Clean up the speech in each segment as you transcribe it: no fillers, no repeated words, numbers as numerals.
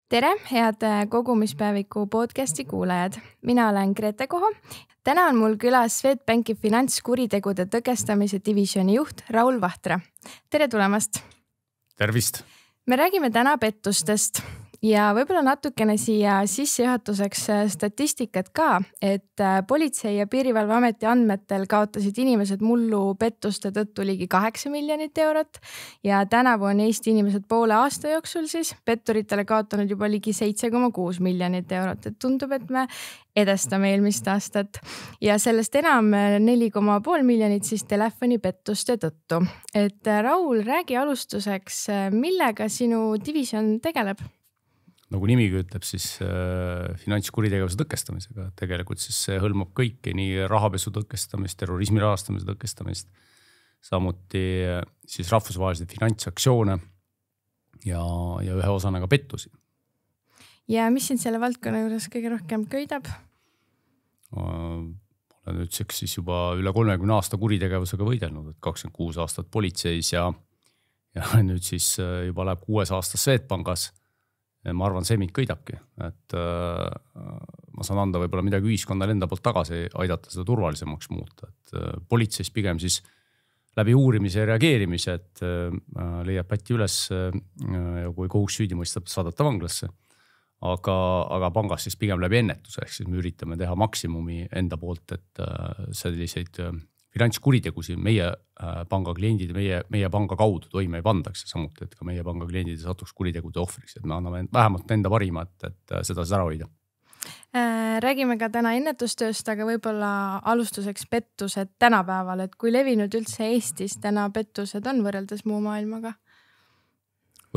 Tere, head kogumispäeviku podcasti kuulajad. Mina olen Grete Koho. Täna on mul külas Swedbanki finantskuritegude tõkestamise divisjoni juht Raul Vahtra. Tere tulemast! Tervist! Me räägime täna pettustest ja võib-olla natukene siia sissejuhatuseks statistikat ka, et Politsei- ja Piirivalveameti andmetel kaotasid inimesed mullu pettuste tõttu ligi 8 miljonit eurot ja tänavu on Eesti inimesed poole aasta jooksul siis petturitele kaotanud juba ligi 7,6 miljonit eurot. Et tundub, et me edestame eelmist aastat ja sellest enam 4,5 miljonit siis telefonipettuste tõttu. Et Raul, räägi alustuseks, millega sinu division tegeleb? Nagu nimigi ütleb, siis finantskuritegevuse tõkestamisega. Tegelikult siis see hõlmab kõike, nii rahapesu tõkestamist, terrorismi rahastamise tõkestamist, samuti siis rahvusvahelisi finantsaktsioone ja ühe osana ka pettusi. Ja mis sind selle valdkonna juures kõige rohkem köidab? Olen nüüdseks siis juba üle 30 aasta kuritegevusega võidelnud, et 26 aastat politseis ja nüüd siis juba läheb 6 aastas Swedbankas. Ma arvan, see mind kõidabki, et ma saan anda võib-olla midagi ühiskonnale enda poolt tagasi, aidata seda turvalisemaks muuta. Et politseis pigem siis läbi uurimise ja reageerimise, et leiab pätti üles ja kui kohus süüdi mõistab, saadata vanglasse. Aga pangas siis pigem läbi ennetuse, ehk siis me üritame teha maksimumi enda poolt, et selliseid finantskuritegusi meie panga kliendid, meie panga kaudu toime ei pandaks ja samuti, et ka meie panga kliendid satuks kuritegude ohvriks, et me anname vähemalt enda parima, et seda ära hoida. Räägime ka täna ennetustööst, aga võib-olla alustuseks pettused tänapäeval, et kui levinud üldse Eestis täna pettused on võrreldes muu maailmaga?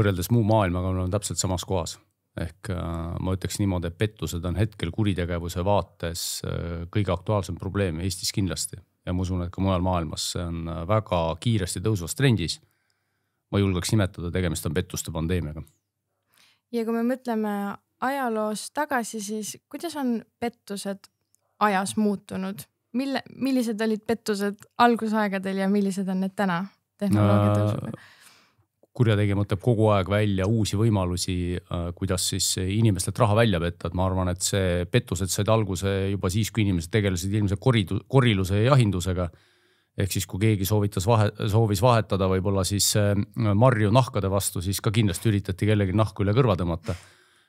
Võrreldes muu maailmaga on täpselt samas kohas. Ehk ma ütleks niimoodi, et pettused on hetkel kuritegevuse vaates kõige aktuaalsem probleem Eestis kindlasti. Ja ma usun, et ka mujal maailmas see on väga kiiresti tõusvas trendis. Ma julgeks nimetada, tegemist on pettuste pandeemiaga. Ja kui me mõtleme ajaloos tagasi, siis kuidas on pettused ajas muutunud? Millised olid pettused algusaegadel ja millised on need täna tehnoloogia tõusuga? Kurjategija mõtleb kogu aeg välja uusi võimalusi, kuidas siis inimestelt raha välja petta. Ma arvan, et see pettused said alguse juba siis, kui inimesed tegelesid ilmselt koriluse ja jahindusega. Ehk siis, kui keegi soovis vahetada võib-olla siis marju nahkade vastu, siis ka kindlasti üritati kellegi nahku üle kõrva tõmmata.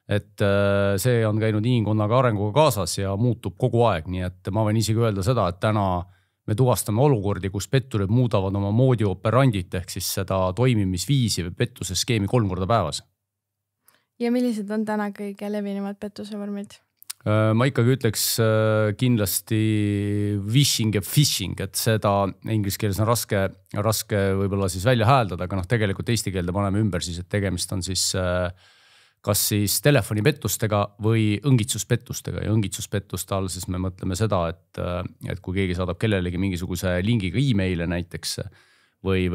Et see on käinud inimkonnaga arenguga kaasas ja muutub kogu aeg. Nii et ma võin isegi öelda seda, et täna me tuvastame olukordi, kus petturid muudavad oma moodi operandit ehk siis seda toimimisviisi või pettuse skeemi 3 korda päevas. Ja millised on täna kõige levinumad pettuse vormid? Ma ikkagi ütleks kindlasti wishing ja phishing, et seda inglise keeles on raske võib-olla siis välja hääldada, aga tegelikult eesti keelde paneme ümber siis, et tegemist on siis kas siis telefonipettustega või õngitsuspettustega ja õngitsuspettuste all siis me mõtleme seda, et kui keegi saadab kellelegi mingisuguse lingiga e-maile näiteks või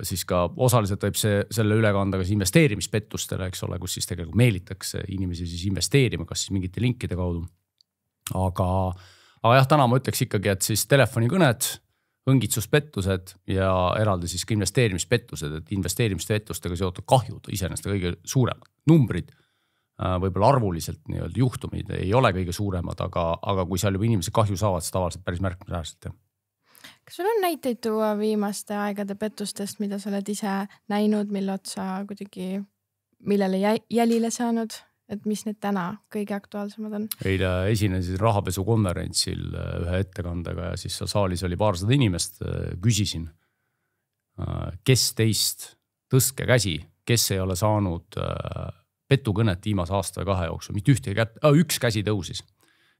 siis ka osaliselt võib selle ülekanda kas investeerimispettustele, eks ole, kus siis tegelikult meelitakse inimesi siis investeerima, kas siis mingite linkide kaudu. Aga jah, täna ma ütleks ikkagi, et siis telefonikõned, õngitsuspettused ja eraldi siis ka investeerimispettused, et investeerimispettustega seotud kahjud iseenesest kõige suuremad. Numbrid, võib-olla arvuliselt juhtumid ei ole kõige suuremad, aga kui seal juba inimesed kahju saavad, siis tavaliselt päris märkimisväärselt. Kas sul on näiteid tuua viimaste aegade pettustest, mida sa oled ise näinud, mille otsa kuidagi millele jälile saanud? Et mis need täna kõige aktuaalsemad on? Eile esinesid rahapesukonverentsil ühe ettekandega ja siis saalis oli 200 inimest. Küsisin, kes teist tõstke käsi, kes ei ole saanud petukõnet viimase aasta või 2 jooksul, mitte ühtegi kätt, üks käsi tõusis.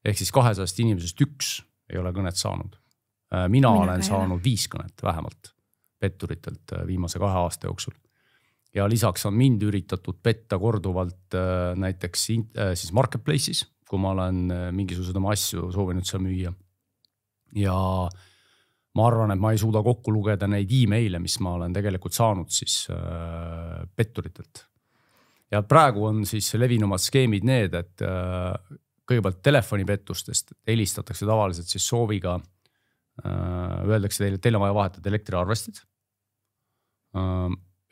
Ehk siis 200 inimesest 1 ei ole kõnet saanud. Mina olen saanud 5 kõnet vähemalt petturitelt viimase 2 aasta jooksul. Ja lisaks on mind üritatud petta korduvalt näiteks siis marketplace'is, kui ma olen mingisugused oma asju soovinud seal müüa. Ja ma arvan, et ma ei suuda kokku lugeda neid e-maile, mis ma olen tegelikult saanud siis petturitelt. Ja praegu on siis levinumad skeemid need, et kõigepealt telefonipettustest helistatakse tavaliselt siis sooviga, öeldakse teile on vaja vahetada elektriarvestid.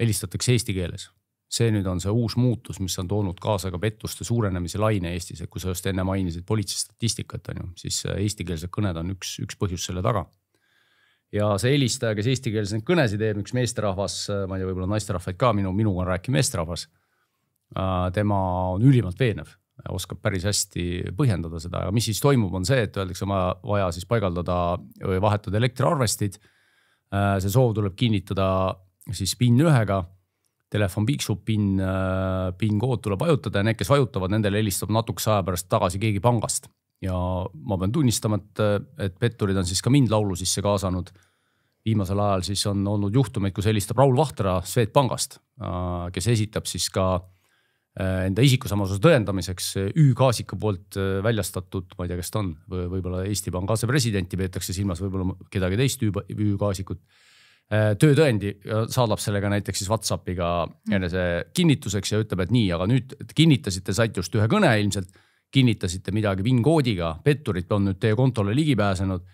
Helistatakse eesti keeles. see nüüd on see uus muutus, mis on toonud kaasa ka pettuste suurenemise laine Eestis, et kui sa just enne mainisid politsei statistikat, on ju, siis eestikeelsed kõned on üks põhjus selle taga. Ja see helistaja, kes eestikeelse kõnesid teeb, üks meesterahvas, ma ei tea, võib-olla naisterahvaid ka, minuga on rääkinud meesterahvas, tema on ülimalt veenev, oskab päris hästi põhjendada seda. Ja mis siis toimub, on see, et öeldakse vaja siis paigaldada või vahetada elektriarvestid. See soov tuleb kinnitada siis PIN-1-ga. Telefon piiksub, PIN-kood tuleb vajutada ja need, kes vajutavad, nendele helistab natukese aja pärast tagasi keegi pangast. Ja ma pean tunnistama, et petturid on siis ka mind laulu sisse kaasanud. Viimasel ajal siis on olnud juhtumeid, kus helistab Raul Vahtra Swedbankast, kes esitab siis ka enda isikusamasuse tõendamiseks Ü-Kaasika poolt väljastatud, ma ei tea, kes ta on, võib-olla Eesti Panga asepresidenti peetakse silmas, võib-olla kedagi teist Ü-Kaasikut. Töötõendi saadab sellega näiteks siis WhatsAppiga enese kinnituseks ja ütleb, et nii, aga nüüd kinnitasite, saite just ühe kõne ilmselt, kinnitasite midagi PIN-koodiga, petturid on nüüd teie kontole ligi pääsenud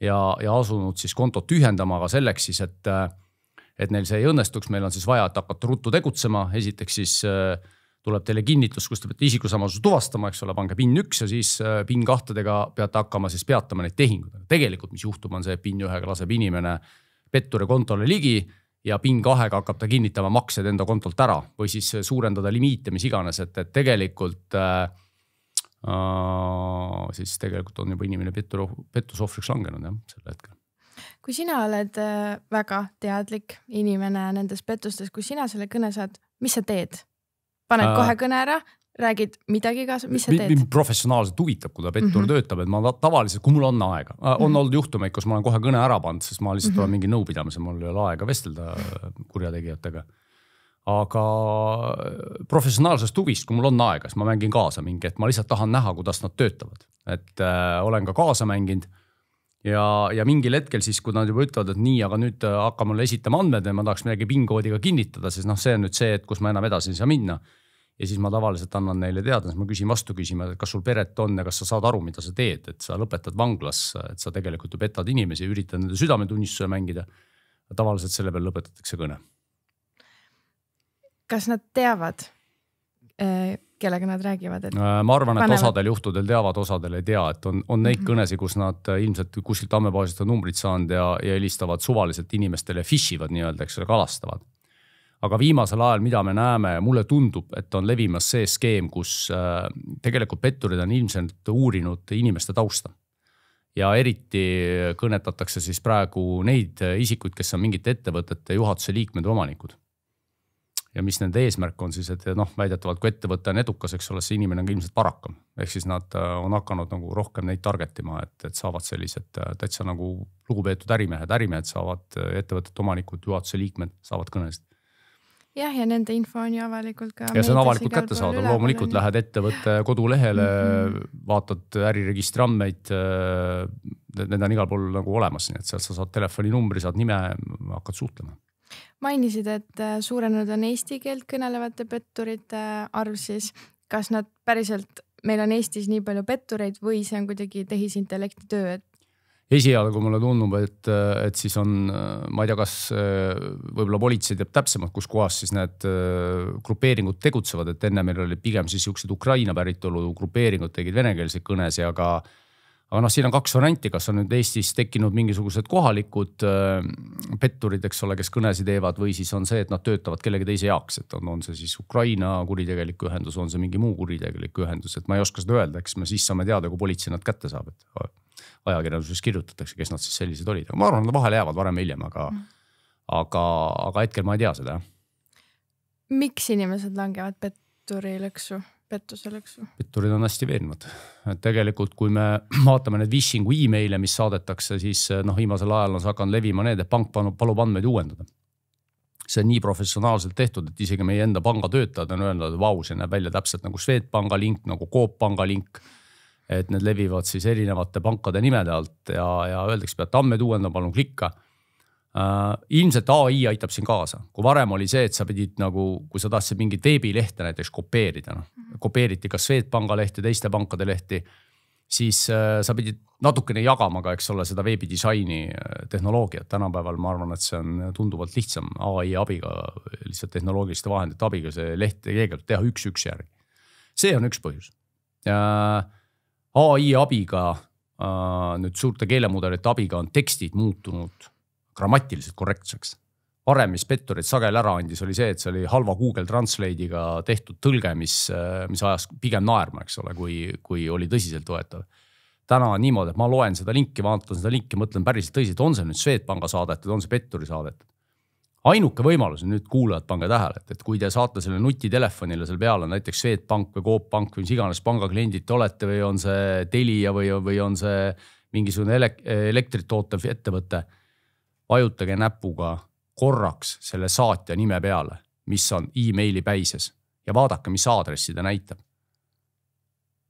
ja asunud siis kontot ühendama, aga selleks siis, et neil see ei õnnestuks, meil on siis vaja, et hakata ruttu tegutsema, esiteks siis tuleb teile kinnitus, kus te peate isikusamasuse tuvastama, eks ole, pange PIN-1 ja siis PIN-2-dega peate hakkama siis peatama neid tehingud. Tegelikult, mis juhtub, on see, et PIN-1-ga laseb inimene petturi kontole ligi ja PIN-2-ga hakkab ta kinnitama maksed enda kontolt ära või siis suurendada limiite, mis iganes, et tegelikult siis tegelikult on juba inimene pettusohvriks langenud jah, selle hetkel. Kui sina oled väga teadlik inimene nendes pettustes, kui sina selle kõne saad, mis sa teed? Paned kohe kõne ära, räägid midagi kaasa, mis sa teed? Professionaalselt huvitab, kui ta pettur töötab, et ma tavaliselt, kui mul on aega, on olnud juhtumeid, kus ma olen kohe kõne ära pannud, sest ma lihtsalt olen mingi nõupidamise, mul ei ole aega vestelda kurjategijatega. Aga professionaalsest huvist, kui mul on aega, siis ma mängin kaasa mingi, et ma lihtsalt tahan näha, kuidas nad töötavad. Et olen ka kaasa mänginud ja mingil hetkel siis, kui nad juba ütlevad, et nii, aga nüüd hakka mulle esitama andmed ja ma tahaks midagi PIN-koodiga kinnitada, siis see on nüüd see, et kus ma enam edasi ei saa minna. Ja siis ma tavaliselt annan neile teada, siis ma küsin vastu küsima, et kas sul peret on ja kas sa saad aru, mida sa teed, et sa lõpetad vanglas, et sa tegelikult ju petad inimesi ja üritad nende südametunnistuse mängida. Tavaliselt selle peal lõpetatakse kõne. Kas nad teavad, kellega nad räägivad? Ma arvan, et osadel juhtudel teavad, osadel ei tea, et on neid kõnesi, kus nad ilmselt kuskilt andmebaasist on numbrid saanud ja helistavad suvaliselt inimestele, fishivad nii-öelda, eks ole, kalastavad. Aga viimasel ajal, mida me näeme, mulle tundub, et on levimas see skeem, kus tegelikult petturid on ilmselt uurinud inimeste tausta. Ja eriti kõnetatakse siis praegu neid isikuid, kes on mingite ettevõtete juhatuse liikmed ja omanikud. Ja mis nende eesmärk on siis, et väidetavalt, kui ettevõte on edukas, eks ole, see inimene on ilmselt parakam. Ehk siis nad on hakanud nagu rohkem neid targetima, et saavad sellised täitsa nagu lugupeetud ärimehed saavad ettevõtete omanikud, juhatuse liikmed saavad kõnesid. Jah, ja nende info on ju avalikult ka. Ja see on avalikult kätte saada. Loomulikult lähed ettevõtte kodulehele, vaatad äriregistri andmeid, need on igal pool nagu olemas, nii et sealt sa saad telefoninumbri, saad nime, hakkad suhtlema. Mainisid, et suurenenud on eesti keelt kõnelevate petturite arv siis. Kas nad päriselt, meil on Eestis nii palju pettureid või see on kuidagi tehisintellekti töö, et esialgu mulle tundub, et siis on, ma ei tea, kas võib-olla politsei teab täpsemalt, kus kohas siis need grupeeringud tegutsevad, et enne meil oli pigem siis juksed Ukraina päritolu grupeeringud tegid venekeelseid kõnes, aga siin on kaks varianti, kas on nüüd Eestis tekkinud mingisugused kohalikud petturid, eks ole, kes kõnesi teevad või siis on see, et nad töötavad kellegi teise jaoks, et on see siis Ukraina kuritegelik ühendus, on see mingi muu kuritegelik ühendus, et ma ei oska seda öelda, eks me siis saame teada, kui politsei nad kätte saab, et ajakirjanduses kirjutatakse, kes nad siis sellised olid. Aga ma arvan, nad vahele jäävad varem hiljem, aga hetkel ma ei tea seda. Miks inimesed langevad pettuse lõksu? Petturid on hästi veenvad. Tegelikult, kui me vaatame need phishingu e-maile, mis saadetakse, siis viimasel ajal on hakanud levima need, et pank palub andmeid uuendada. See on nii professionaalselt tehtud, et isegi meie enda panga töötajad on öelnud, et vau, see näeb välja täpselt nagu Swedbanka link, nagu Coop Panga link. Et need levivad siis erinevate pankade nimede alt ja öeldakse, peate andmeid uuendama, palun klikka. Ilmselt AI aitab siin kaasa. Kui varem oli see, et sa pidid nagu, kui sa tahtsid mingit veebilehte näiteks kopeerida, kopeeriti kas Swedbanka lehti, teiste pankade lehti, siis sa pidid natukene jagama ka, eks ole, seda veebidisaini tehnoloogiat. Tänapäeval ma arvan, et see on tunduvalt lihtsam AI abiga, lihtsalt tehnoloogiliste vahendite abiga see leht tegelikult teha üks järgi. See on üks põhjus. AI abiga, nüüd suurte keelemudelite abiga on tekstid muutunud grammatiliselt korrektseks. Varem, mis petturid sagel ära andis, oli see, et see oli halva Google Translate'iga tehtud tõlge, mis ajas pigem naerma, eks ole, kui oli tõsiselt võetav. Täna on niimoodi, et ma loen seda linki, vaatan seda linki, mõtlen päriselt tõsiselt, on see nüüd Swedbanka saadetud, on see petturi saadetud. Ainuke võimalus on nüüd kuulajad pange tähele, et kui te saate selle nutitelefonile seal peale, näiteks Swedbank või Coop Pank või mis iganes pangakliendid te olete või on see Telia või on see mingisugune elektrit tootev ettevõte, vajutage näpuga korraks selle saatja nime peale, mis on e-maili päises ja vaadake, mis aadressi ta näitab.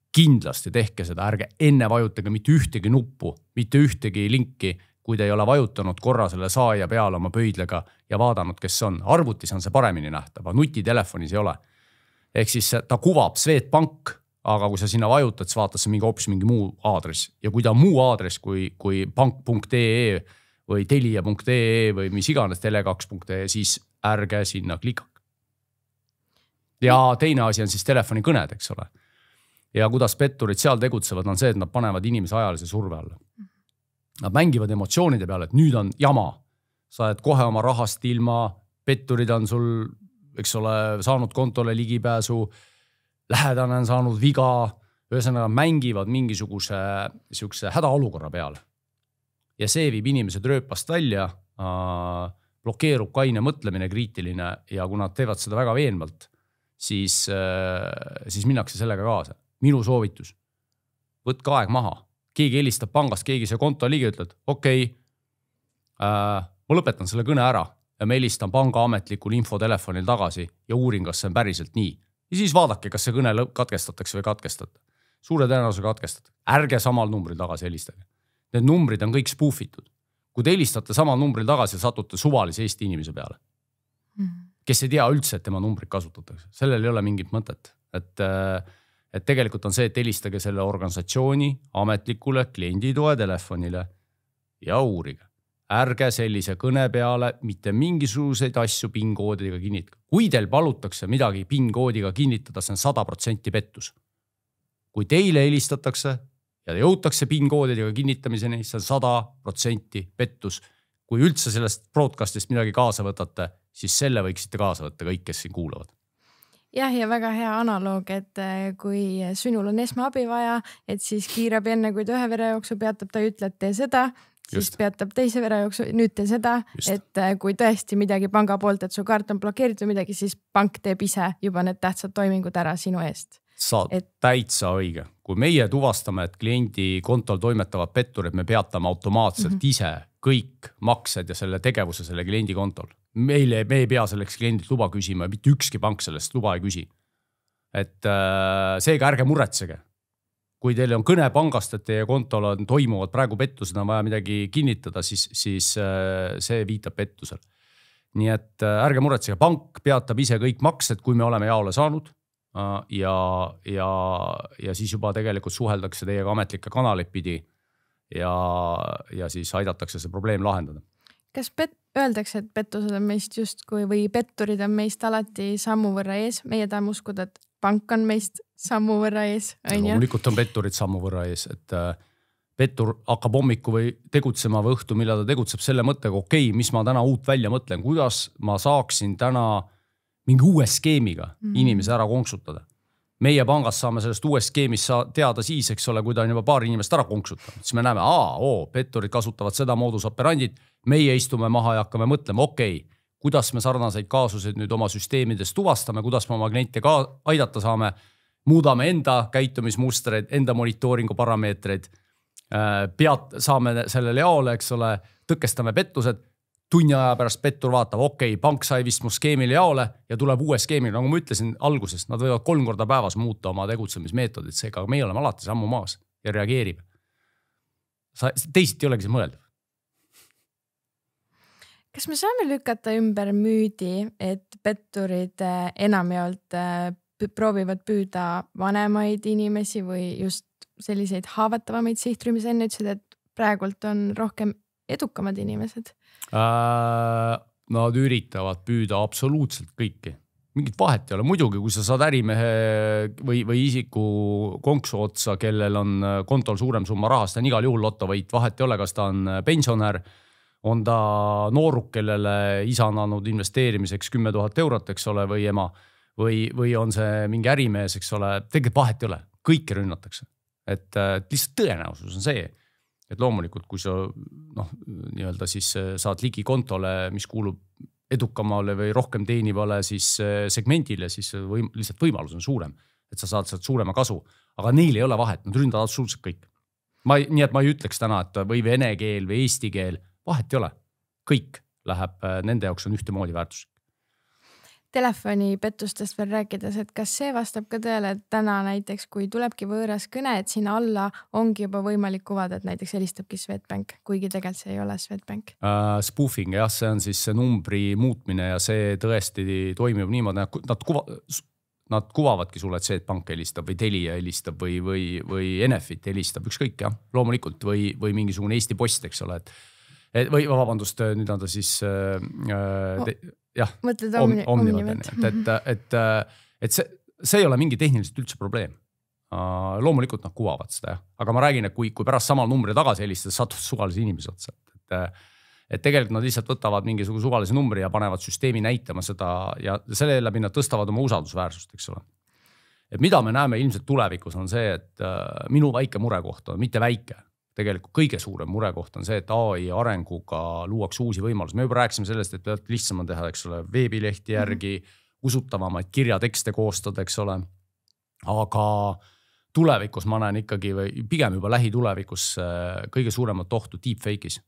Kindlasti tehke seda, ärge enne vajutage mitte ühtegi nuppu, mitte ühtegi linki, kui te ei ole vajutanud korra selle saaja peale oma pöidlega ja vaadanud, kes on. Arvutis on see paremini nähtav, aga nutitelefonis ei ole. Ehk siis ta kuvab Swedbank, aga kui sa sinna vajutad, siis vaatad see hoopis mingi muu aadress. Ja kui ta on muu aadress kui pank.ee või telia.ee või mis iganes tele2.ee, siis ärge sinna klikake. Ja teine asi on siis telefoni kõned, eks ole. Ja kuidas petturid seal tegutsevad, on see, et nad panevad inimese ajalise surve alla. Nad mängivad emotsioonide peale, et nüüd on jama. Sa oled kohe oma rahast ilma, petturid on sul, eks ole, saanud kontole ligipääsu, lähedane on saanud viga, ühesõnaga mängivad mingisuguse hädaolukorra peale. Ja see viib inimesed rööpast välja, blokeerub kaine mõtlemine kriitiline ja kui nad teevad seda väga veenvalt, siis minnakse sellega kaasa. Minu soovitus, võtke aeg maha. Keegi helistab pangast, keegi see konto ligi ütled, okei, ma lõpetan selle kõne ära ja ma helistan panga ametlikul infotelefonil tagasi ja uurin, kas see on päriselt nii. Ja siis vaadake, kas see kõne katkestatakse või katkestate. Suure tõenäosusega katkestate. Ärge samal numbril tagasi helistage. Need numbrid on kõik spoofitud. Kui te helistate samal numbril tagasi, satute suvalise Eesti inimese peale, kes ei tea üldse, et tema numbrit kasutatakse. Sellel ei ole mingit mõtet. Et tegelikult on see, et helistage selle organisatsiooni ametlikule klienditoe telefonile ja uurige. Ärge sellise kõne peale mitte mingisuguseid asju PIN-koodidega kinnitada. Kui teil palutakse midagi PIN-koodiga kinnitada, see on 100% pettus. Kui teile helistatakse ja jõutakse PIN-koodidega kinnitamiseni, see on 100% pettus. Kui üldse sellest broadcastist midagi kaasa võtate, siis selle võiksite kaasa võtta kõik, kes siin kuulavad. Jah, ja väga hea analoog, et kui sinul on esmaabi vaja, et siis kiirabi enne, kui ta ühe verejooksu peatab, ta ütleb, tee seda, siis peatab teise verejooksu, nüüd tee seda, et kui tõesti midagi panga poolt, et su kaart on blokeeritud midagi, siis pank teeb ise juba need tähtsad toimingud ära sinu eest. Saad täitsa õige. Kui meie tuvastame, et kliendi kontol toimetavad petturid, me peatame automaatselt ise kõik maksed ja selle tegevuse selle kliendi kontol. Me ei pea selleks kliendilt luba küsima ja mitte ükski pank sellest luba ei küsi. Et seega ärge muretsege. Kui teil on kõne pangast, et teie kontol toimuvad praegu pettused, on vaja midagi kinnitada, siis see viitab pettusel. Nii et ärge muretsege, pank peatab ise kõik maksed, kui me oleme jaole saanud ja siis juba tegelikult suheldakse teiega ametlike kanaleid pidi ja siis aidatakse see probleem lahendada. Kas öeldakse, et pettused on meist justkui või petturid on meist alati sammu võrra ees? Meie tahame uskuda, et pank on meist sammu võrra ees. Loomulikult on petturid sammu võrra ees, et pettur hakkab hommiku või tegutsema või õhtu, mille ta tegutseb selle mõttega, okei, mis ma täna uut välja mõtlen, kuidas ma saaksin täna mingi uue skeemiga inimese ära konksutada. Meie pangas saame sellest uuest skeemist teada siis, eks ole, kui ta on juba paar inimest ära konksutanud. Siis me näeme, petturid kasutavad seda moodus operandit, meie istume maha ja hakkame mõtlema, okei, kuidas me sarnaseid kaasuseid nüüd oma süsteemides tuvastame, kuidas me oma kliente ka aidata saame, muudame enda käitumismustreid, enda monitooringu parameetreid, saame sellele jaole, eks ole, tõkestame pettused, tunni aja pärast pettur vaatab, okei, pank sai vist mu skeemile jaole ja tuleb uue skeemile. Nagu ma ütlesin alguses, nad võivad 3 korda päevas muuta oma tegutsemismeetodid, seega meie oleme alati sammu maas ja reageerime. Teisiti ei olegi see mõeldav. Kas me saame lükata ümber müüdi, et petturid enamjaolt proovivad püüda vanemaid inimesi või just selliseid haavatavamaid sihtrühmi, sa enne ütlesid, et praegult on rohkem edukamad inimesed? Nad üritavad püüda absoluutselt kõiki. Mingit vahet ei ole. Muidugi, kui sa saad ärimehe või isiku konksu otsa, kellel on kontol suurem summa rahast, on igal juhul lotovõit, vahet ei ole, kas ta on pensionär, on ta nooruk, kellele isa on andnud investeerimiseks 10 000 eurot, eks ole, või ema, või on see mingi ärimees, eks ole, tegelikult vahet ei ole, kõike rünnatakse. Et lihtsalt tõenäosus on see, et loomulikult, kui sa nii-öelda siis saad ligi kontole, mis kuulub edukamale või rohkem teenivale siis segmendile, siis lihtsalt võimalus on suurem, et sa saad sealt suurema kasu, aga neil ei ole vahet, nad ründavad absoluutselt kõik. Nii et ma ei ütleks täna, et või vene keel või eesti keel, vahet ei ole. Kõik läheb, nende jaoks on ühtemoodi väärtus. Telefonipettustest veel rääkides, et kas see vastab ka tõele, et täna näiteks, kui tulebki võõras kõne, et sinna alla ongi juba võimalik kuvada, et näiteks helistabki Swedbank, kuigi tegelikult see ei ole Swedbank? Spoofing, jah, see on siis see numbri muutmine ja see tõesti toimib niimoodi, nad kuvavadki sulle, et Swedbank helistab või Telia helistab või Enefit helistab, ükskõik jah, loomulikult või mingisugune Eesti Post, eks ole, või vabandust, nüüd on ta siis jah, Omnivat, et see ei ole mingi tehniliselt üldse probleem. Loomulikult nad kuvavad seda, aga ma räägin, et kui pärast samal numbri tagasi helistades satud suvalise inimese otsa, et tegelikult nad lihtsalt võtavad mingisuguse suvalise numbri ja panevad süsteemi näitama seda ja selle läbi nad tõstavad oma usaldusväärsust, eks ole. Et mida me näeme ilmselt tulevikus on see, et minu väike murekoht on mitte väike. Tegelikult kõige suurem murekoht on see, et AI arenguga luuakse uusi võimalusi. Me juba rääkisime sellest, et pead lihtsam on teha, eks ole, veebilehti järgi, usutavamaid kirjatekste koostada, eks ole. Aga tulevikus ma näen ikkagi või pigem juba lähitulevikus kõige suuremat ohtu deepfake'is.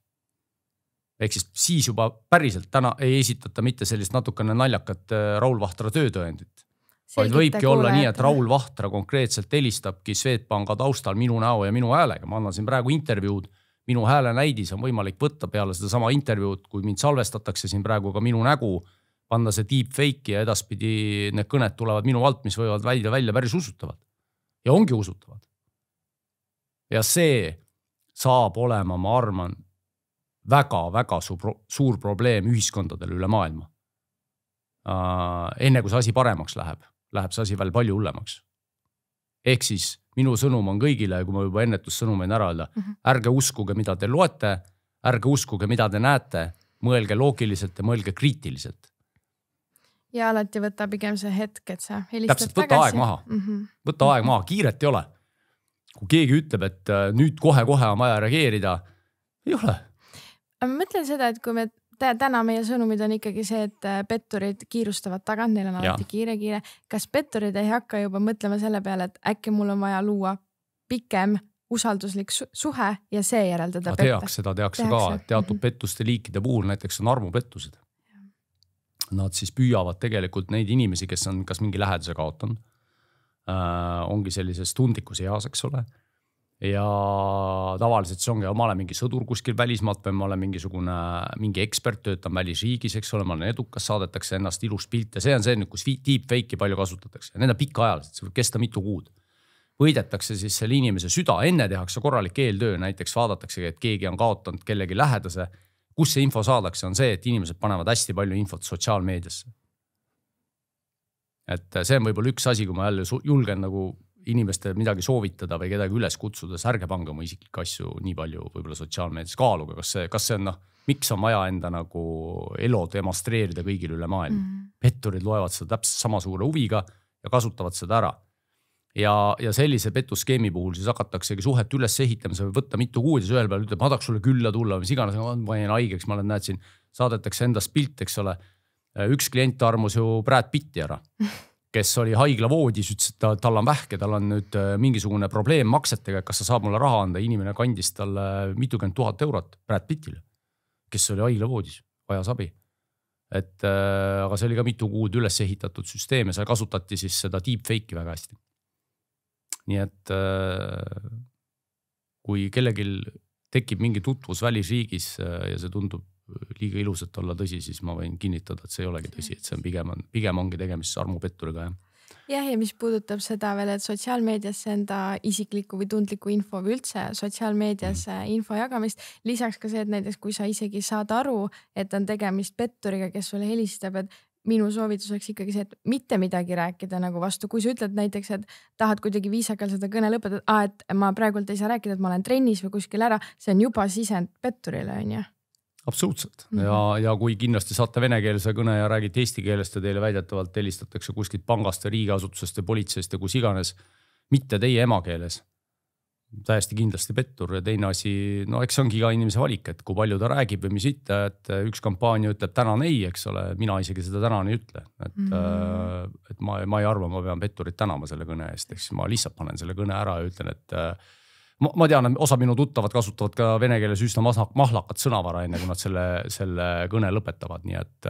Ehk siis juba päriselt täna ei esitata mitte sellist natukene naljakat Raul Vahtra töötõendit. Vaid võibki olla nii, et Raul Vahtra konkreetselt helistabki Swedbanka taustal minu näo ja minu häälega. Ma annan siin praegu intervjuud, minu hääle näidis on võimalik võtta peale seda sama intervjuud, kui mind salvestatakse siin praegu ka minu nägu, panna see deepfake ja edaspidi need kõned tulevad minu alt, mis võivad välja päris usutavad. Ja ongi usutavad. Ja see saab olema, ma arvan, väga suur probleem ühiskondadel üle maailma. Enne kui see asi paremaks läheb see asi veel palju hullemaks. Ehk siis minu sõnum on kõigile, kui ma juba ennetussõnumeid ära öelda, ärge uskuge, mida te loete, ärge uskuge, mida te näete, mõelge loogiliselt ja mõelge kriitiliselt. Ja alati võtta pigem see hetk, et sa helistad täpselt, võtta tagasi. Aeg maha. Võtta aeg maha, kiiret ei ole. Kui keegi ütleb, et nüüd kohe on vaja reageerida, ei ole. Ma mõtlen seda, et kui me täna meie sõnumid on ikkagi see, et petturid kiirustavad tagant, neil on alati kiire. Kas petturid ei hakka juba mõtlema selle peale, et äkki mul on vaja luua pikem usalduslik suhe ja seejärel teda petta? Seda tehakse ka, et teatud pettuste liikide puhul näiteks on armupettused. Nad siis püüavad tegelikult neid inimesi, kes on kas mingi läheduse kaotanud, ongi sellises tundlikus eas, eks ole. Ja tavaliselt see ongi, ma olen mingi sõdur kuskil välismaalt või ma olen mingi ekspert, töötan välisriigis, eks ole, ma olen edukas, saadetakse ennast ilus pilt ja see on see, kus deepfake'i palju kasutatakse. Need on pikaajalised, see võib kesta mitu kuud. Võidetakse siis selle inimese süda, enne tehakse korralik eeltöö, näiteks vaadatakse, et keegi on kaotanud kellegi lähedase. Kus see info saadakse on see, et inimesed panevad hästi palju infot sotsiaalmeediasse. Et see on võib-olla üks asi, kui ma jälle julgen nagu inimestele midagi soovitada või kedagi üles kutsuda, ärge pange oma isiklikke asju nii palju võib-olla sotsiaalmeedias kaaluga, kas see on miks on vaja enda nagu elu demonstreerida kõigil üle maailma. Petturid loevad seda täpselt sama suure huviga ja kasutavad seda ära. Ja sellise petuskeemi puhul siis hakataksegi suhet üles ehitamise või võtta mitu kuud ja see ühel peal ütleb, ma tahaks sulle külla tulla, mis iganes, ma jäin haigeks, ma olen näed siin, saadetakse endast pilt, eks ole. Üks klient armus ju Brad Pitti ära, kes oli haiglavoodis, ütles, et tal on vähke, tal on nüüd mingisugune probleem maksetega, kas sa saab mulle raha anda, inimene kandis talle mitukümmend 1000 eurot Brad Pittile, kes oli haiglavoodis, vajas abi. Aga see oli ka mitu kuud üles ehitatud süsteem ja seal kasutati siis seda deepfake'i väga hästi. Nii et kui kellelgi tekib mingi tutvus välisriigis ja see tundub liiga ilusat olla tõsi, siis ma võin kinnitada, et see ei olegi tõsi, et see on pigem ongi tegemist armupetturiga. jah, ja mis puudutab seda veel, et sotsiaalmeediasse enda isiklikku või tundlikku info või üldse sotsiaalmeedias info jagamist, lisaks ka see, et näiteks kui sa isegi saad aru, et on tegemist petturiga, kes sulle helistab, et minu soovitus oleks ikkagi see, et mitte midagi rääkida nagu vastu, kui sa ütled näiteks, et tahad kuidagi viisakal seda kõne lõpetada, et ma praegult ei saa rääkida, et ma olen trennis või kuskil ära, see on juba sisend petturile, on ju. Absoluutselt. Ja kui kindlasti saate venekeelse kõne ja räägite eesti keelest ja teile väidetavalt helistatakse kuskilt pangast ja riigiasutusest ja politseist ja kus iganes, mitte teie emakeeles. Täiesti kindlasti pettur ja teine asi, no eks ongi iga inimese valik, et kui palju ta räägib või mis mitte, et üks kampaania ütleb tänan ei, eks ole, mina isegi seda tänan ei ütle. Et ma ei arva, ma pean petturit tänama selle kõne eest, eks ma lihtsalt panen selle kõne ära ja ütlen, et ma tean, et osa minu tuttavad kasutavad ka vene keeles üsna mahlakat sõnavara enne, kui nad selle kõne lõpetavad, nii et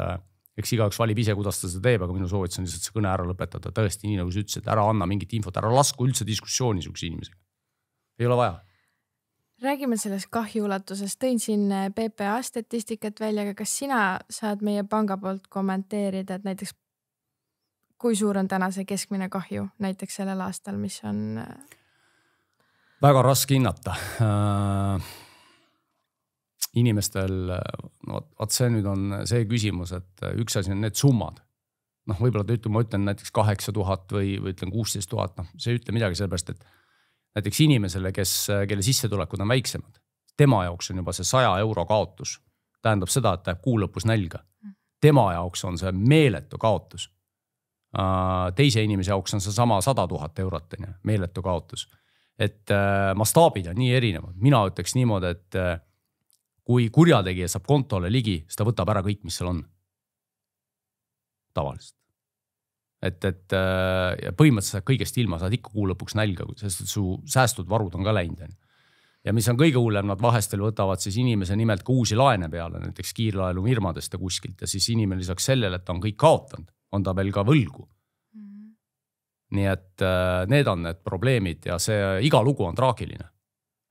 eks igaüks valib ise, kuidas ta seda teeb, aga minu soovitus on lihtsalt see kõne ära lõpetada. Tõesti, nii nagu sa ütlesid, ära anna mingit infot, ära lasku üldse diskussiooni suguse inimesega. Ei ole vaja. Räägime sellest kahju ulatusest. Tõin siin PPA statistikat välja, aga kas sina saad meie panga poolt kommenteerida, et näiteks kui suur on täna see keskmine kahju näiteks sellel aastal, mis on? Väga raske hinnata. Inimestel, no see nüüd on see küsimus, et üks asi on need summad. Noh, võib-olla ma ütlen näiteks 8000 või ütlen 16 000, noh, see ei ütle midagi sellepärast, et näiteks inimesele, kelle sissetulekud on väiksemad, tema jaoks on juba see 100 euro kaotus. Tähendab seda, et läheb kuu lõpus nälga. Tema jaoks on see meeletu kaotus. Teise inimese jaoks on see sama 100 000 eurot, meeletu kaotus. Et mastaabid on nii erinevad. Mina ütleks niimoodi, et kui kurjategija saab kontole ligi, siis ta võtab ära kõik, mis seal on. Tavaliselt. Et põhimõtteliselt kõigest ilma saad ikka kuu lõpuks nälga, sest su säästud varud on ka läinud. Ja mis on kõige hullem, nad vahestel võtavad siis inimese nimelt ka uusi laene peale, näiteks kiirlaenu firmadest ja kuskilt ja siis inimene lisaks sellele, et ta on kõik kaotanud, on ta veel ka võlgu. Nii et need on need probleemid ja see iga lugu on traagiline.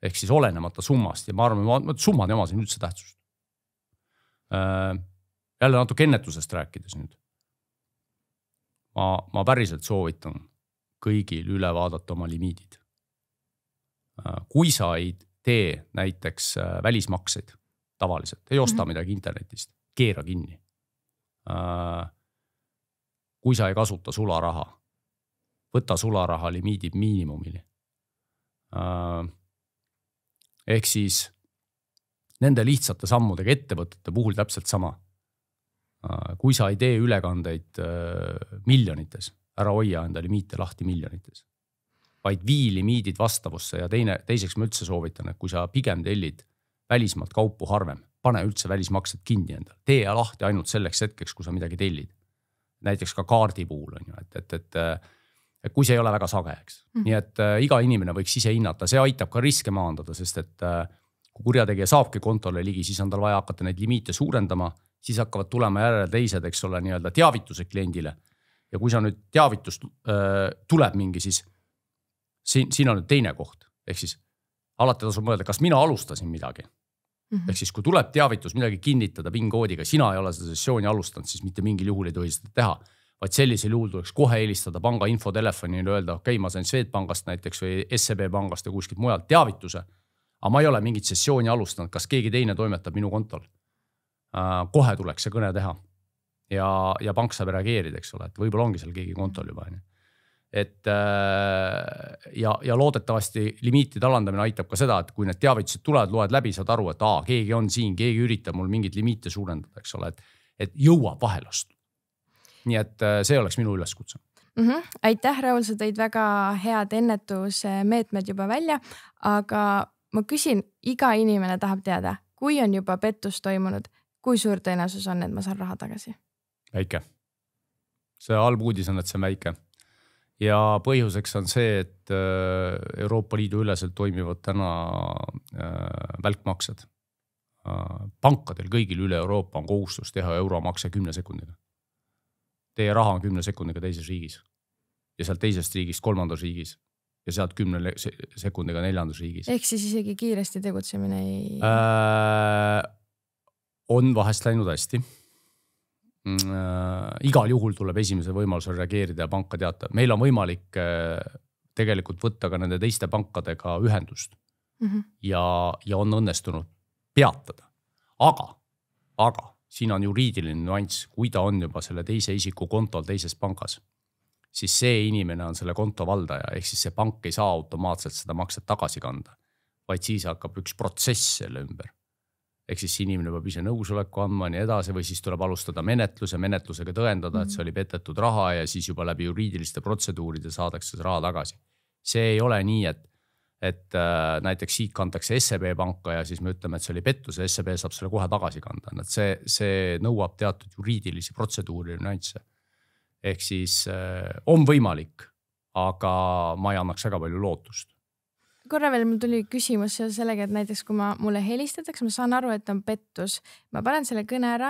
Ehk siis olenemata summast ja ma arvan, et summad ei oma siin üldse tähtsust. Jälle natuke ennetusest rääkides nüüd. Ma päriselt soovitan kõigil üle vaadata oma limiidid. Kui sa ei tee näiteks välismakseid tavaliselt, ei osta midagi internetist, keera kinni. Kui sa ei kasuta sularaha, võta sularaha limiidid miinimumini. Ehk siis nende lihtsate sammudega ettevõtete puhul täpselt sama. Kui sa ei tee ülekandeid miljonites, ära hoia enda limiite lahti miljonites, vaid vii limiidid vastavusse ja teiseks ma üldse soovitan, et kui sa pigem tellid välismaalt kaupu harvem, pane üldse välismaksed kinni endal, tee lahti ainult selleks hetkeks, kui sa midagi tellid. Näiteks ka kaardi puhul on ju, et kui see ei ole väga sage, eks. Nii et iga inimene võiks ise hinnata, see aitab ka riske maandada, sest et kui kurjategija saabki kontole ligi, siis on tal vaja hakata neid limiite suurendama, siis hakkavad tulema järele teised, eks ole, nii-öelda teavituse kliendile. Ja kui sa nüüd teavitust tuleb mingi, siis siin on nüüd teine koht. Ehk siis alati tasub mõelda, kas mina alustasin midagi. Ehk siis kui tuleb teavitus midagi kinnitada PIN-koodiga, sina ei ole seda sessiooni alustanud, siis mitte mingil juhul ei tohi seda teha. Vaid sellisel juhul tuleks kohe helistada panga infotelefoni ja öelda, okei, ma sain Swedbankast näiteks või SEB pangast ja kuskilt mujalt teavituse, aga ma ei ole mingit sessiooni alustanud, kas keegi teine toimetab minu kontol. Kohe tuleks see kõne teha ja pank saab reageerida, eks ole, et võib-olla ongi seal keegi kontol juba. Et ja loodetavasti limiitide alandamine aitab ka seda, et kui need teavitused tulevad, loed läbi, saad aru, et keegi on siin, keegi üritab mul mingit limiite suurendada, eks ole, et jõuab vahelastu. Nii et see oleks minu üleskutse. Aitäh, Raul, sa tõid väga head ennetusmeetmed juba välja, aga ma küsin, iga inimene tahab teada, kui on juba pettus toimunud, kui suur tõenäosus on, et ma saan raha tagasi? Väike. See halb uudis on, et see on väike. Ja põhjuseks on see, et Euroopa Liidu üleselt toimivad täna välkmaksed. Pankadel kõigil üle Euroopa on kohustus teha euromakse 10 sekundiga. Teie raha on 10 sekundiga teises riigis ja sealt teisest riigist 3. riigis ja sealt 10 sekundiga 4. riigis. Ehk siis isegi kiiresti tegutsemine ei... On vahest läinud hästi. igal juhul tuleb esimese võimalusel reageerida ja panka teatada. Meil on võimalik tegelikult võtta ka nende teiste pankadega ühendust ja on õnnestunud peatada. Aga siin on juriidiline nüanss, kui ta on juba selle teise isiku kontol teises pangas, siis see inimene on selle konto valdaja, ehk siis see pank ei saa automaatselt seda makset tagasi kanda, vaid siis hakkab üks protsess selle ümber. Ehk siis inimene peab ise nõusoleku andma ja nii edasi või siis tuleb alustada menetlusega tõendada, et see oli petetud raha ja siis juba läbi juriidiliste protseduuride saadakse see raha tagasi. See ei ole nii, et näiteks siit kantakse SEB panka ja siis me ütleme, et see oli pettus ja SEB saab selle kohe tagasi kanda. See nõuab teatud juriidilisi protseduuri nüansse. Ehk siis on võimalik, aga ma ei annaks väga palju lootust. Korra veel mul tuli küsimus sellega, et näiteks kui mulle helistatakse, ma saan aru, et on pettus. Ma panen selle kõne ära,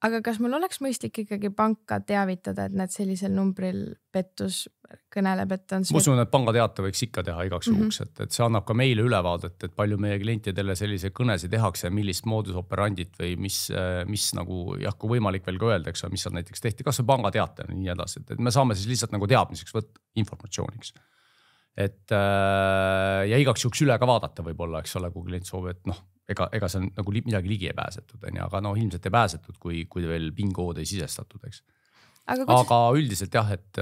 aga kas mul oleks mõistlik ikkagi panka teavitada, et need sellisel numbril pettus kõneleb, et on see... Ma usun, et panga teate võiks ikka teha igaks juhuks, et see annab ka meile ülevaadet, et palju meie klientidele sellise kõnesi tehakse ja millist moodus operandit või mis nagu kui võimalik veel ka öeldaks, mis seal näiteks tehti, kas see panga teate ja nii edasi, et me saame siis lihtsalt nagu teadmiseks võtta informatsiooniks. Ja igaks juhuks üle ka vaadata võib-olla, eks ole, kui klient soovib, et ega see on nagu midagi ligi ei pääsetud, aga ilmselt ei pääsetud, kui veel PIN-kood ei sisestatud, eks. Aga üldiselt jah, et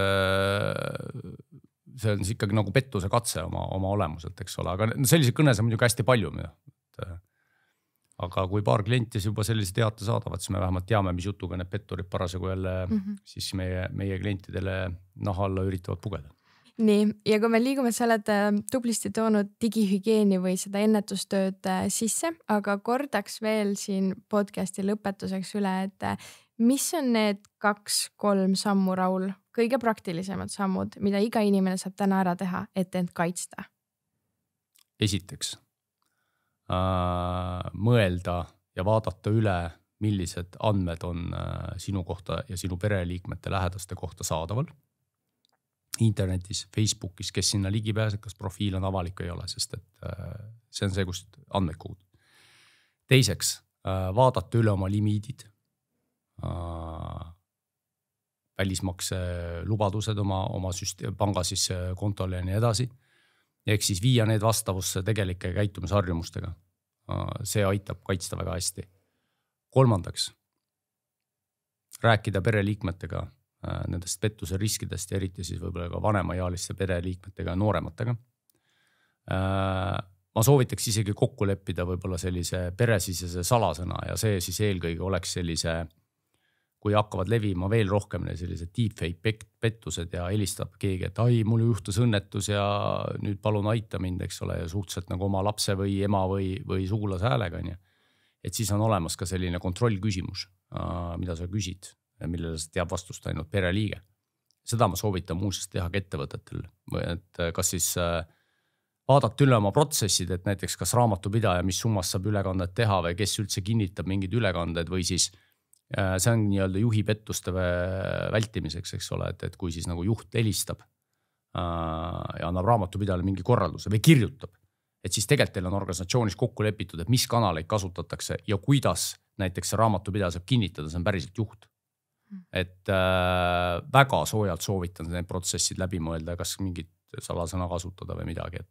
see on ikkagi nagu pettuse katse oma olemuselt, eks ole, aga selliseid kõnes on muidugi hästi palju. Aga kui paar klienti juba sellise teate saadavad, siis me vähemalt teame, mis jutuga need petturid parasjagu jälle siis meie klientidele naha alla üritavad pugeda. Nii, ja kui me liigume, sa oled tublisti toonud digihügieeni või seda ennetustööd sisse, aga kordaks veel siin podcasti lõpetuseks üle, et mis on need 2-3 sammu, Raul, kõige praktilisemad sammud, mida iga inimene saab täna ära teha, et end kaitsta? Esiteks, mõelda ja vaadata üle, millised andmed on sinu kohta ja sinu pereliikmete lähedaste kohta saadaval. Internetis, Facebookis, kes sinna ligi pääseb, kas profiil on avalik või ei ole, sest et see on see, kust andmeid kuud. Teiseks, vaadata üle oma limiidid, välismakse lubadused oma panga siis kontole ja nii edasi. Ehk siis viia need vastavusse tegelike käitumisharjumustega. See aitab kaitsta väga hästi. Kolmandaks, rääkida pereliikmetega nendest pettuse riskidest ja eriti siis võib-olla ka vanemaealiste pereliikmetega ja noorematega. Ma soovitaks isegi kokku leppida võib-olla sellise peresisese salasõna ja see siis eelkõige oleks sellise, kui hakkavad levima veel rohkem sellise deepfake pettused ja helistab keegi, et ai, mul juhtus õnnetus ja nüüd palun aita mind, eks ole, ja suhteliselt nagu oma lapse või ema või sugulase häälega. Et siis on olemas ka selline kontrollküsimus, mida sa küsid, millele sa teab vastust ainult pereliige. Seda ma soovitan muuseas teha ka ettevõtetel, et kas siis vaadata üle oma protsessid, et näiteks kas raamatupidaja, mis summas saab ülekandet teha või kes üldse kinnitab mingid ülekanded või siis see on nii-öelda juhi pettuste vältimiseks, eks ole, et kui siis nagu juht helistab ja annab raamatupidajale mingi korralduse või kirjutab, et siis tegelikult teil on organisatsioonis kokku lepitud, et mis kanaleid kasutatakse ja kuidas näiteks see raamatupidaja saab kinnitada, see on päriselt juht. Et väga soojalt soovitan need protsessid läbi mõelda, kas mingit salasõna kasutada või midagi,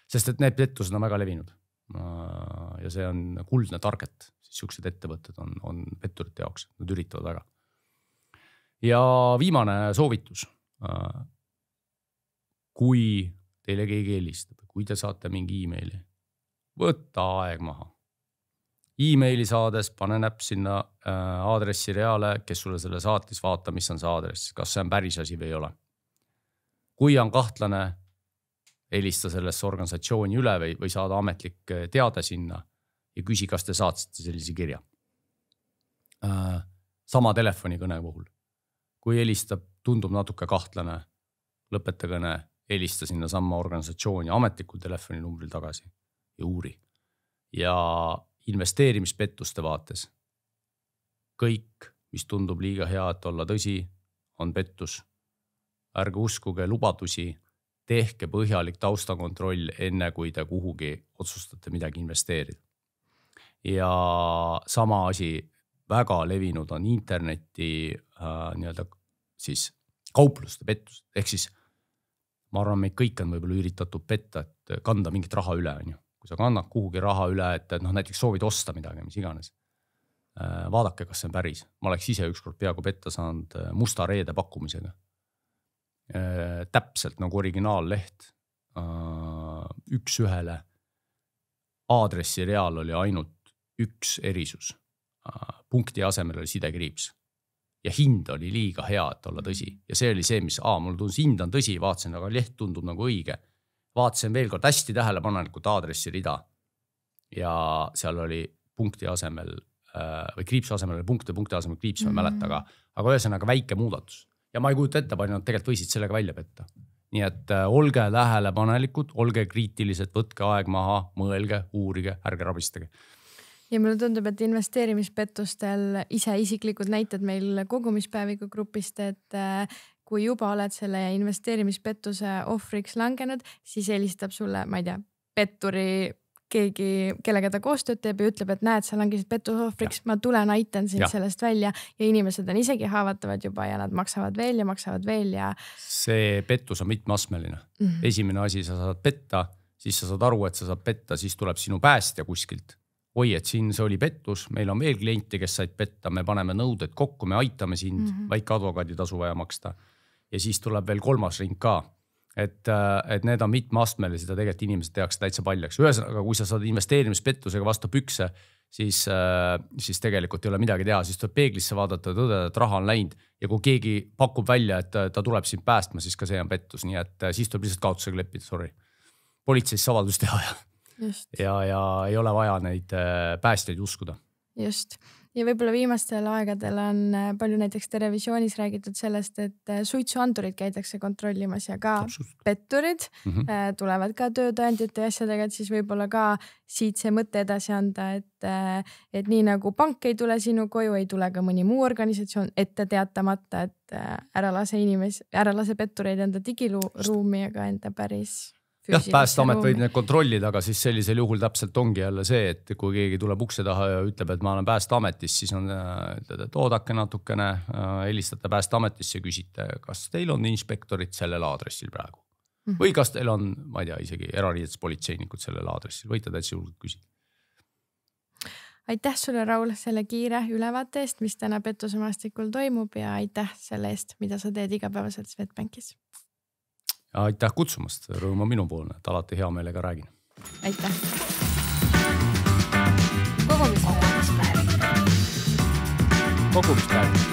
sest et need pettused on väga levinud ja see on kuldne target, siis siuksed ettevõtted on petturite jaoks, nad üritavad väga. Ja viimane soovitus, kui teile keegi helistab, kui te saate mingi e-maili, võtta aeg maha. E-maili saades pane näpp sinna aadressi reale, kes sulle selle saatis, vaata, mis on see aadress, kas see on päris asi või ei ole. Kui on kahtlane, helista sellesse organisatsiooni üle või saada ametlik teade sinna ja küsi, kas te saatsite sellise kirja. Sama telefonikõne puhul. Kui helistab, tundub natuke kahtlane, lõpeta kõne, helista sinna sama organisatsiooni ametlikul telefoninumbril tagasi ja uuri. Ja investeerimispettuste vaates. Kõik, mis tundub liiga hea, et olla tõsi, on pettus. Ärge uskuge lubadusi, tehke põhjalik taustakontroll enne, kui te kuhugi otsustate midagi investeerida. Ja sama asi, väga levinud on interneti nii-öelda siis kaupluste pettus. Ehk siis ma arvan, meid kõik on võib-olla üritatud petta, et kanda mingit raha üle. Kui sa kannad kuhugi raha üle, et näiteks soovid osta midagi, mis iganes. Vaadake, kas see on päris. Ma oleks ise ükskord peaaegu petta saanud musta reede pakkumisega. Täpselt nagu originaalleht. Üks ühele aadressi real oli ainult üks erisus. Punkti asemel oli sidekriips. Ja hind oli liiga hea, et olla tõsi. Ja see oli see, mis mul tundus hind on tõsi, vaatasin, aga leht tundub nagu õige. Vaatasin veel kord hästi tähelepanelikult aadressi rida. Ja seal oli punkti asemel või kriipsu asemel oli punkti asemel kriips, ma ei mäleta, aga ühesõnaga väike muudatus. Ja ma ei kujuta ette, palju nad tegelikult võisid sellega välja petta. Nii et olge tähelepanelikud, olge kriitilised, võtke aeg maha, mõelge, uurige, ärge rabistage. Ja mulle tundub, et investeerimispettustel ise isiklikud näited meil kogumispäeviku grupist, et kui juba oled selle investeerimispettuse ohvriks langenud, siis helistab sulle, ma ei tea, petturi keegi, kellega ta koostööd teeb ja ütleb, et näed, sa langesid pettuse ohvriks, ma tulen, aitan sind sellest välja ja inimesed on isegi haavatavad juba ja nad maksavad veel ja see pettus on mitmeastmeline. Esimene asi, sa saad petta, siis sa saad aru, et sa saad petta, siis tuleb sinu päästja kuskilt. Oi, et siin see oli pettus, meil on veel klienti, kes said petta, me paneme nõuded kokku, me aitame sind, väike advokaaditasu vaja maksta. Ja siis tuleb veel kolmas ring ka. Et need on mitmeastmelised ja tegelikult inimesed tehakse täitsa paljaks. Ühesõnaga, kui sa saad investeerimispettusega vastu pükse, siis tegelikult ei ole midagi teha, siis tuleb peeglisse vaadata ja tõdeda, et raha on läinud. Ja kui keegi pakub välja, et ta tuleb sind päästma, siis ka see on pettus. Nii et siis tuleb lihtsalt kaotusega leppida, sorry. Politseis avaldus teha ja ei ole vaja neid päästjaid uskuda. Just. Ja võib-olla viimastel aegadel on palju näiteks televisioonis räägitud sellest, et suitsuandurid käidakse kontrollimas ja ka petturid tulevad ka töötõendite ja asjadega, et siis võib-olla ka siit see mõte edasi anda, et nii nagu pank ei tule sinu koju, ei tule ka mõni muu organisatsioon ette teatamata, et ära lase pettureid enda digiruumi ja ka enda päris... Jah, päästeamet võib need kontrollida, aga siis sellisel juhul täpselt ongi jälle see, et kui keegi tuleb ukse taha ja ütleb, et ma olen päästeametis, siis on oodake natukene, helistate päästeametisse ja küsite, kas teil on inspektorid sellel aadressil praegu. Või kas teil on, ma ei tea, isegi erariidetes politseinikud sellel aadressil, võite täitsa julgelt küsida. Aitäh sulle, Raul, selle kiire ülevaate eest, mis täna pettusemaastikul toimub ja aitäh selle eest, mida sa teed igapäevaselt Swedbankis. Aitäh kutsumast, rõõm on minu poolne, et alati hea meelega räägin. Aitäh. Kogumispäev.